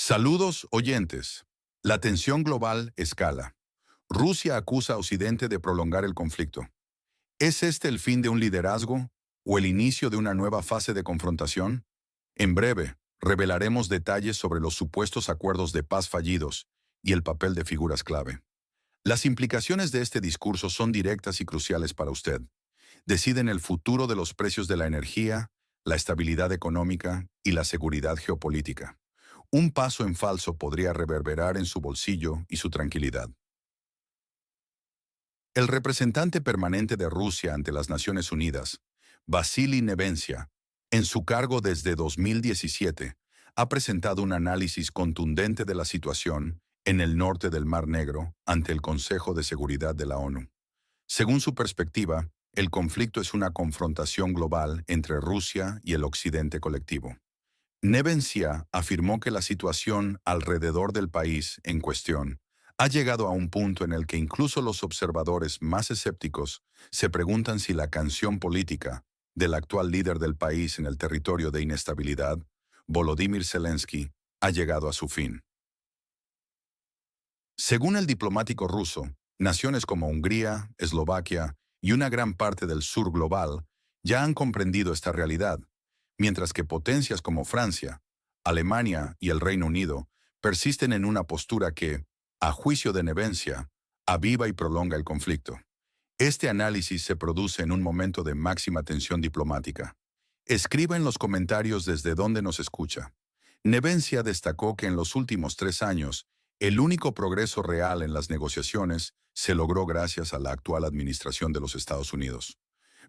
Saludos, oyentes. La tensión global escala. Rusia acusa a Occidente de prolongar el conflicto. ¿Es este el fin de un liderazgo o el inicio de una nueva fase de confrontación? En breve, revelaremos detalles sobre los supuestos acuerdos de paz fallidos y el papel de figuras clave. Las implicaciones de este discurso son directas y cruciales para usted. Deciden el futuro de los precios de la energía, la estabilidad económica y la seguridad geopolítica. Un paso en falso podría reverberar en su bolsillo y su tranquilidad. El representante permanente de Rusia ante las Naciones Unidas, Vasily Nevencia, en su cargo desde 2017, ha presentado un análisis contundente de la situación en el norte del Mar Negro ante el Consejo de Seguridad de la ONU. Según su perspectiva, el conflicto es una confrontación global entre Rusia y el Occidente colectivo. Nevencia afirmó que la situación alrededor del país en cuestión ha llegado a un punto en el que incluso los observadores más escépticos se preguntan si la canción política del actual líder del país en el territorio de inestabilidad, Volodymyr Zelensky, ha llegado a su fin. Según el diplomático ruso, naciones como Hungría, Eslovaquia y una gran parte del sur global ya han comprendido esta realidad, mientras que potencias como Francia, Alemania y el Reino Unido persisten en una postura que, a juicio de Nevencia, aviva y prolonga el conflicto. Este análisis se produce en un momento de máxima tensión diplomática. Escriba en los comentarios desde dónde nos escucha. Nevencia destacó que en los últimos 3 años, el único progreso real en las negociaciones se logró gracias a la actual administración de los Estados Unidos.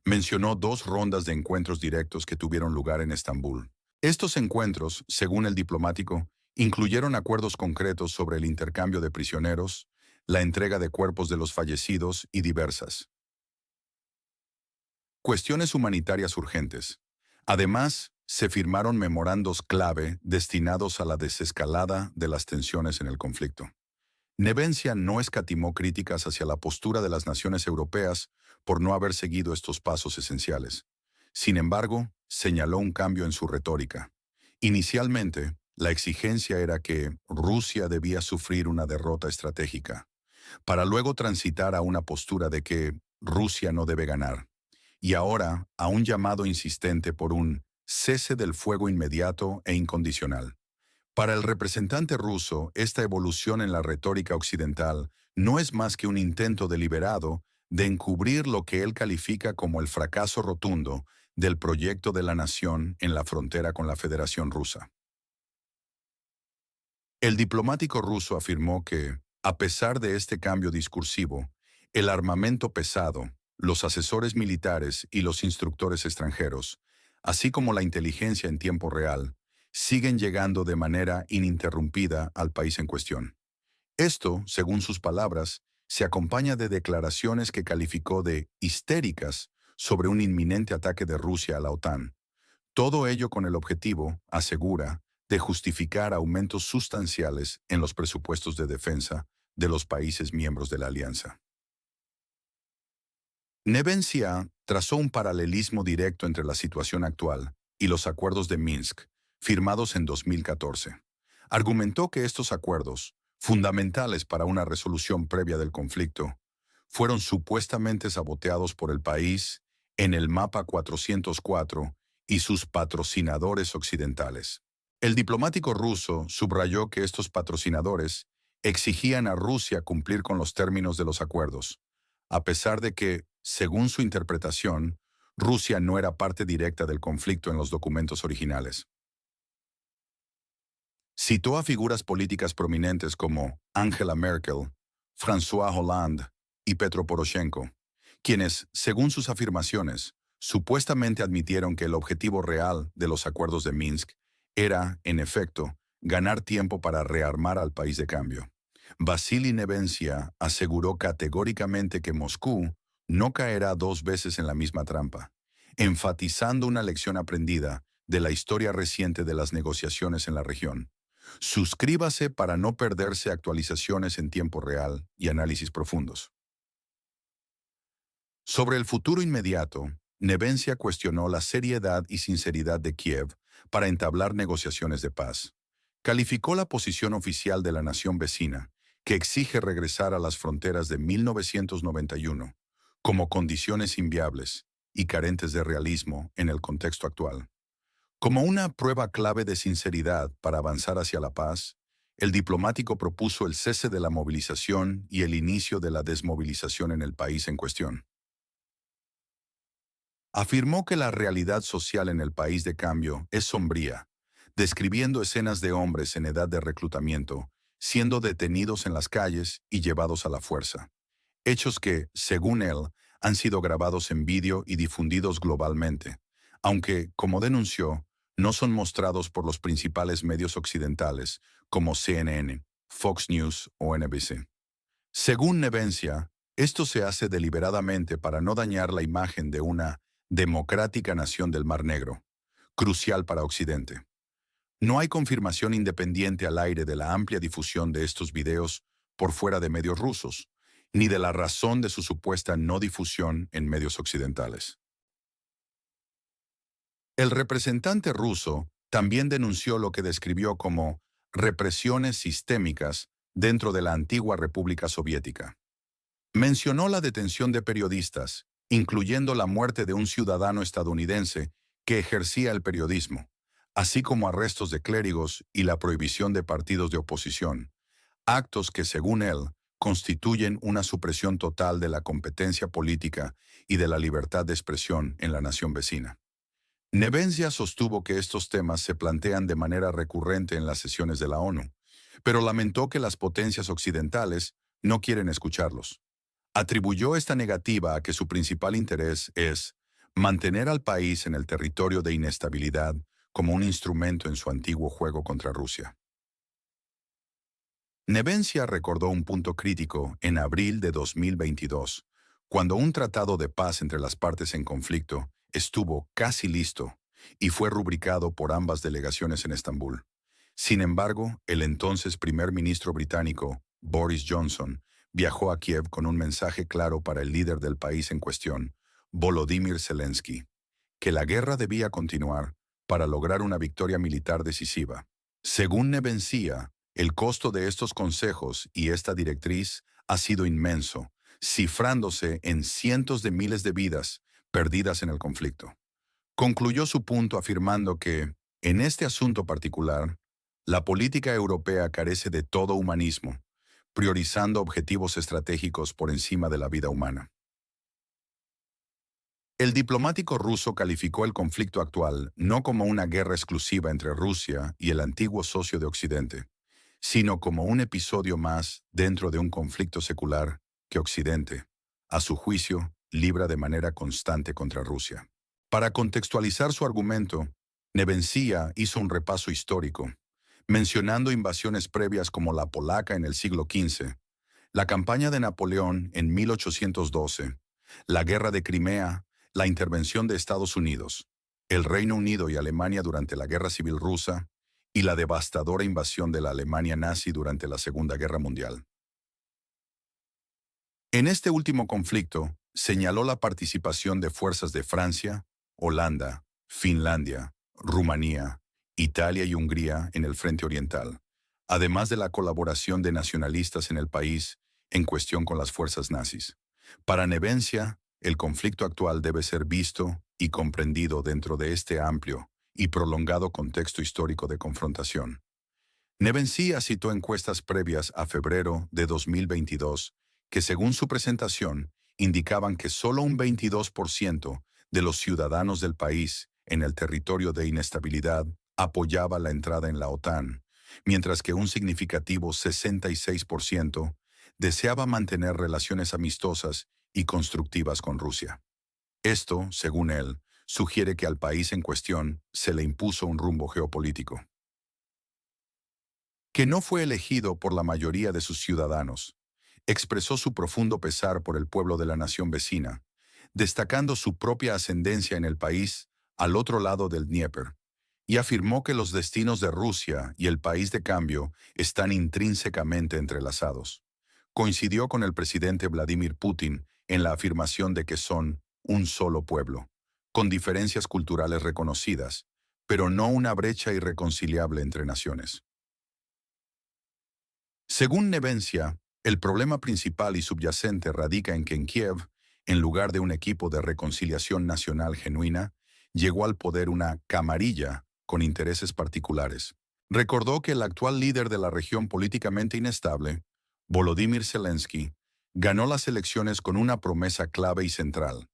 Mencionó 2 rondas de encuentros directos que tuvieron lugar en Estambul. Estos encuentros, según el diplomático, incluyeron acuerdos concretos sobre el intercambio de prisioneros, la entrega de cuerpos de los fallecidos y diversas cuestiones humanitarias urgentes. Además, se firmaron memorandos clave destinados a la desescalada de las tensiones en el conflicto. Nevencia no escatimó críticas hacia la postura de las naciones europeas por no haber seguido estos pasos esenciales. Sin embargo, señaló un cambio en su retórica. Inicialmente, la exigencia era que Rusia debía sufrir una derrota estratégica, para luego transitar a una postura de que Rusia no debe ganar, y ahora a un llamado insistente por un cese del fuego inmediato e incondicional. Para el representante ruso, esta evolución en la retórica occidental no es más que un intento deliberado de encubrir lo que él califica como el fracaso rotundo del proyecto de la nación en la frontera con la Federación Rusa. El diplomático ruso afirmó que, a pesar de este cambio discursivo, el armamento pesado, los asesores militares y los instructores extranjeros, así como la inteligencia en tiempo real, siguen llegando de manera ininterrumpida al país en cuestión. Esto, según sus palabras, se acompaña de declaraciones que calificó de histéricas sobre un inminente ataque de Rusia a la OTAN. Todo ello con el objetivo, asegura, de justificar aumentos sustanciales en los presupuestos de defensa de los países miembros de la alianza. Nevencia trazó un paralelismo directo entre la situación actual y los acuerdos de Minsk, firmados en 2014. Argumentó que estos acuerdos, fundamentales para una resolución previa del conflicto, fueron supuestamente saboteados por el país en el Mapa 404 y sus patrocinadores occidentales. El diplomático ruso subrayó que estos patrocinadores exigían a Rusia cumplir con los términos de los acuerdos, a pesar de que, según su interpretación, Rusia no era parte directa del conflicto en los documentos originales. Citó a figuras políticas prominentes como Angela Merkel, François Hollande y Petro Poroshenko, quienes, según sus afirmaciones, supuestamente admitieron que el objetivo real de los acuerdos de Minsk era, en efecto, ganar tiempo para rearmar al país de cambio. Vasily Nevencia aseguró categóricamente que Moscú no caerá 2 veces en la misma trampa, enfatizando una lección aprendida de la historia reciente de las negociaciones en la región. Suscríbase para no perderse actualizaciones en tiempo real y análisis profundos. Sobre el futuro inmediato, Nevencia cuestionó la seriedad y sinceridad de Kiev para entablar negociaciones de paz. Calificó la posición oficial de la nación vecina, que exige regresar a las fronteras de 1991, como condiciones inviables y carentes de realismo en el contexto actual. Como una prueba clave de sinceridad para avanzar hacia la paz, el diplomático propuso el cese de la movilización y el inicio de la desmovilización en el país en cuestión. Afirmó que la realidad social en el país de cambio es sombría, describiendo escenas de hombres en edad de reclutamiento siendo detenidos en las calles y llevados a la fuerza. Hechos que, según él, han sido grabados en vídeo y difundidos globalmente, aunque, como denunció, no son mostrados por los principales medios occidentales como CNN, Fox News o NBC. Según Nevencia, esto se hace deliberadamente para no dañar la imagen de una democrática nación del Mar Negro, crucial para Occidente. No hay confirmación independiente al aire de la amplia difusión de estos videos por fuera de medios rusos, ni de la razón de su supuesta no difusión en medios occidentales. El representante ruso también denunció lo que describió como represiones sistémicas dentro de la antigua República Soviética. Mencionó la detención de periodistas, incluyendo la muerte de un ciudadano estadounidense que ejercía el periodismo, así como arrestos de clérigos y la prohibición de partidos de oposición, actos que, según él, constituyen una supresión total de la competencia política y de la libertad de expresión en la nación vecina. Nevencia sostuvo que estos temas se plantean de manera recurrente en las sesiones de la ONU, pero lamentó que las potencias occidentales no quieren escucharlos. Atribuyó esta negativa a que su principal interés es mantener al país en el territorio de inestabilidad como un instrumento en su antiguo juego contra Rusia. Nevencia recordó un punto crítico en abril de 2022, cuando un tratado de paz entre las partes en conflicto estuvo casi listo y fue rubricado por ambas delegaciones en Estambul. Sin embargo, el entonces primer ministro británico, Boris Johnson, viajó a Kiev con un mensaje claro para el líder del país en cuestión, Volodymyr Zelensky, que la guerra debía continuar para lograr una victoria militar decisiva. Según Nevencia, el costo de estos consejos y esta directriz ha sido inmenso, cifrándose en cientos de miles de vidas perdidas en el conflicto. Concluyó su punto afirmando que, en este asunto particular, la política europea carece de todo humanismo, priorizando objetivos estratégicos por encima de la vida humana. El diplomático ruso calificó el conflicto actual no como una guerra exclusiva entre Rusia y el antiguo socio de Occidente, sino como un episodio más dentro de un conflicto secular que Occidente, a su juicio, libra de manera constante contra Rusia. Para contextualizar su argumento, Nevencia hizo un repaso histórico, mencionando invasiones previas como la polaca en el siglo XV, la campaña de Napoleón en 1812, la guerra de Crimea, la intervención de Estados Unidos, el Reino Unido y Alemania durante la Guerra Civil Rusa y la devastadora invasión de la Alemania nazi durante la Segunda Guerra Mundial. En este último conflicto, señaló la participación de fuerzas de Francia, Holanda, Finlandia, Rumanía, Italia y Hungría en el frente oriental, además de la colaboración de nacionalistas en el país en cuestión con las fuerzas nazis. Para Nevencia, el conflicto actual debe ser visto y comprendido dentro de este amplio y prolongado contexto histórico de confrontación. Nevencia citó encuestas previas a febrero de 2022 que, según su presentación, indicaban que solo un 22% de los ciudadanos del país en el territorio de inestabilidad apoyaba la entrada en la OTAN, mientras que un significativo 66% deseaba mantener relaciones amistosas y constructivas con Rusia. Esto, según él, sugiere que al país en cuestión se le impuso un rumbo geopolítico que no fue elegido por la mayoría de sus ciudadanos. Expresó su profundo pesar por el pueblo de la nación vecina, destacando su propia ascendencia en el país al otro lado del Dnieper, y afirmó que los destinos de Rusia y el país de cambio están intrínsecamente entrelazados. Coincidió con el presidente Vladimir Putin en la afirmación de que son un solo pueblo, con diferencias culturales reconocidas, pero no una brecha irreconciliable entre naciones. Según Nevencia, el problema principal y subyacente radica en que en Kiev, en lugar de un equipo de reconciliación nacional genuina, llegó al poder una camarilla con intereses particulares. Recordó que el actual líder de la región políticamente inestable, Volodymyr Zelensky, ganó las elecciones con una promesa clave y central: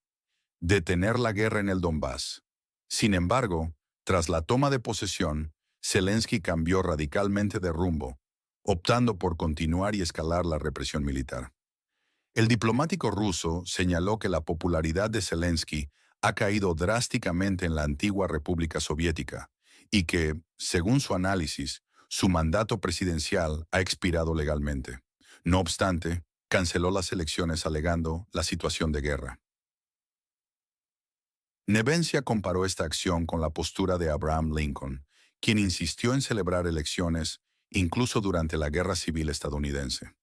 detener la guerra en el Donbass. Sin embargo, tras la toma de posesión, Zelensky cambió radicalmente de rumbo, optando por continuar y escalar la represión militar. El diplomático ruso señaló que la popularidad de Zelensky ha caído drásticamente en la antigua República Soviética y que, según su análisis, su mandato presidencial ha expirado legalmente. No obstante, canceló las elecciones alegando la situación de guerra. Nevencia comparó esta acción con la postura de Abraham Lincoln, quien insistió en celebrar elecciones incluso durante la Guerra Civil estadounidense.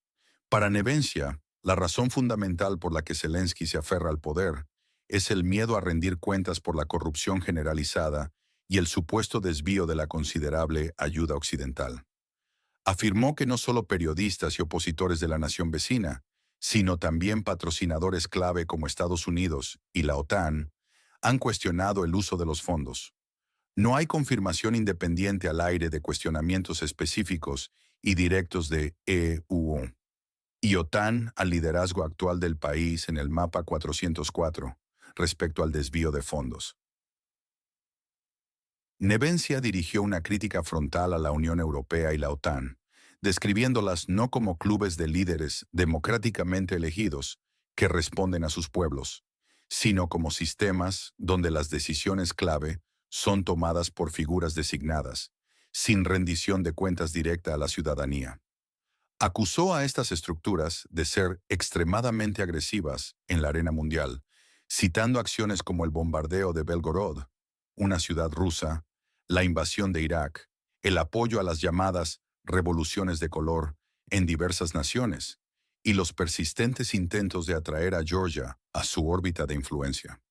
Para Nevencia, la razón fundamental por la que Zelensky se aferra al poder es el miedo a rendir cuentas por la corrupción generalizada y el supuesto desvío de la considerable ayuda occidental. Afirmó que no solo periodistas y opositores de la nación vecina, sino también patrocinadores clave como Estados Unidos y la OTAN, han cuestionado el uso de los fondos. No hay confirmación independiente al aire de cuestionamientos específicos y directos de EU y OTAN al liderazgo actual del país en el mapa 404 respecto al desvío de fondos. Nevencia dirigió una crítica frontal a la Unión Europea y la OTAN, describiéndolas no como clubes de líderes democráticamente elegidos que responden a sus pueblos, sino como sistemas donde las decisiones clave son tomadas por figuras designadas, sin rendición de cuentas directa a la ciudadanía. Acusó a estas estructuras de ser extremadamente agresivas en la arena mundial, citando acciones como el bombardeo de Belgorod, una ciudad rusa, la invasión de Irak, el apoyo a las llamadas revoluciones de color en diversas naciones y los persistentes intentos de atraer a Georgia a su órbita de influencia.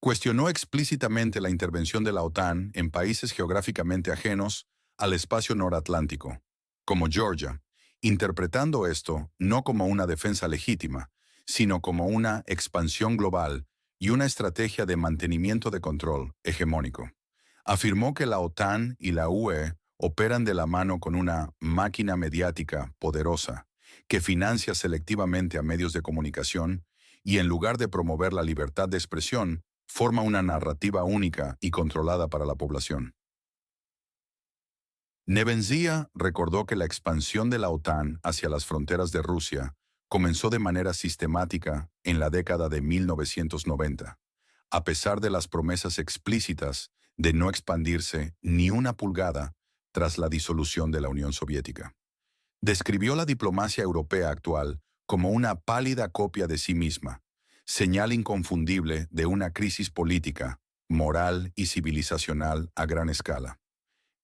Cuestionó explícitamente la intervención de la OTAN en países geográficamente ajenos al espacio noratlántico, como Georgia, interpretando esto no como una defensa legítima, sino como una expansión global y una estrategia de mantenimiento de control hegemónico. Afirmó que la OTAN y la UE operan de la mano con una máquina mediática poderosa que financia selectivamente a medios de comunicación y, en lugar de promover la libertad de expresión, forma una narrativa única y controlada para la población. Nevencia recordó que la expansión de la OTAN hacia las fronteras de Rusia comenzó de manera sistemática en la década de 1990, a pesar de las promesas explícitas de no expandirse ni una pulgada tras la disolución de la Unión Soviética. Describió la diplomacia europea actual como una pálida copia de sí misma, señal inconfundible de una crisis política, moral y civilizacional a gran escala.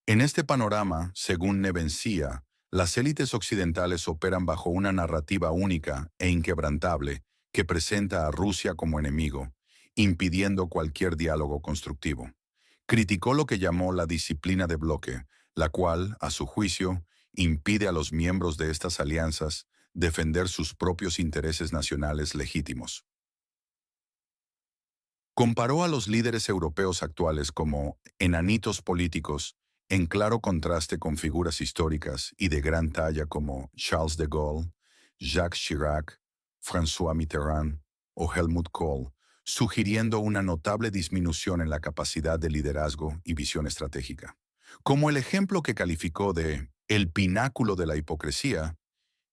En este panorama, según Nevencia, las élites occidentales operan bajo una narrativa única e inquebrantable que presenta a Rusia como enemigo, impidiendo cualquier diálogo constructivo. Criticó lo que llamó la disciplina de bloque, la cual, a su juicio, impide a los miembros de estas alianzas defender sus propios intereses nacionales legítimos. Comparó a los líderes europeos actuales como enanitos políticos, en claro contraste con figuras históricas y de gran talla como Charles de Gaulle, Jacques Chirac, François Mitterrand o Helmut Kohl, sugiriendo una notable disminución en la capacidad de liderazgo y visión estratégica. Como el ejemplo que calificó de el pináculo de la hipocresía,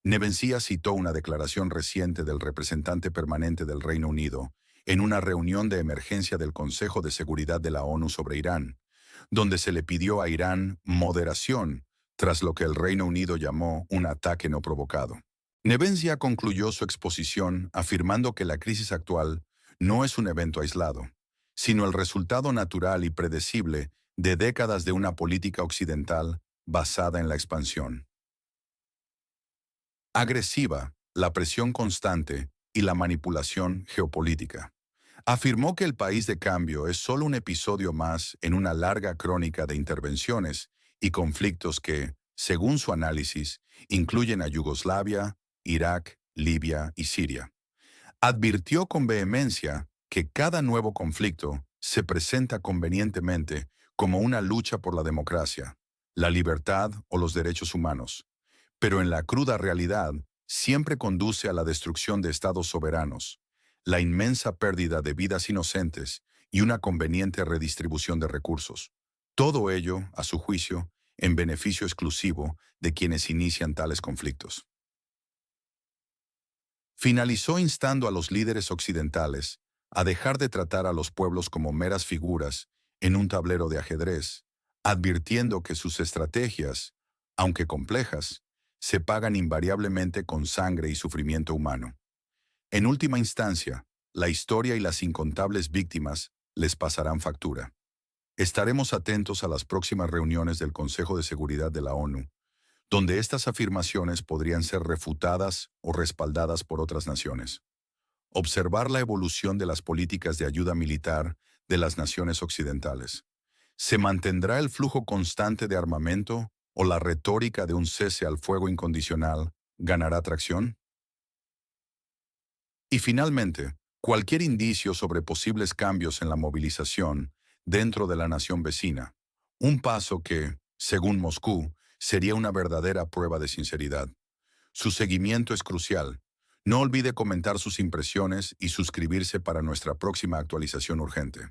Nevencia citó una declaración reciente del representante permanente del Reino Unido en una reunión de emergencia del Consejo de Seguridad de la ONU sobre Irán, donde se le pidió a Irán moderación tras lo que el Reino Unido llamó un ataque no provocado. Nevencia concluyó su exposición afirmando que la crisis actual no es un evento aislado, sino el resultado natural y predecible de décadas de una política occidental basada en la expansión agresiva, la presión constante y la manipulación geopolítica. Afirmó que el país de cambio es solo un episodio más en una larga crónica de intervenciones y conflictos que, Según su análisis, incluyen a Yugoslavia, Irak, Libia y Siria. Advirtió con vehemencia que cada nuevo conflicto se presenta convenientemente como una lucha por la democracia, la libertad o los derechos humanos, pero en la cruda realidad siempre conduce a la destrucción de estados soberanos, la inmensa pérdida de vidas inocentes y una conveniente redistribución de recursos. Todo ello, a su juicio, en beneficio exclusivo de quienes inician tales conflictos. Finalizó instando a los líderes occidentales a dejar de tratar a los pueblos como meras figuras en un tablero de ajedrez, advirtiendo que sus estrategias, aunque complejas, se pagan invariablemente con sangre y sufrimiento humano. En última instancia, la historia y las incontables víctimas les pasarán factura. Estaremos atentos a las próximas reuniones del Consejo de Seguridad de la ONU, donde estas afirmaciones podrían ser refutadas o respaldadas por otras naciones. Observar la evolución de las políticas de ayuda militar de las naciones occidentales. ¿Se mantendrá el flujo constante de armamento o la retórica de un cese al fuego incondicional ganará tracción? Y finalmente, cualquier indicio sobre posibles cambios en la movilización dentro de la nación vecina, un paso que, según Moscú, sería una verdadera prueba de sinceridad. Su seguimiento es crucial. No olvide comentar sus impresiones y suscribirse para nuestra próxima actualización urgente.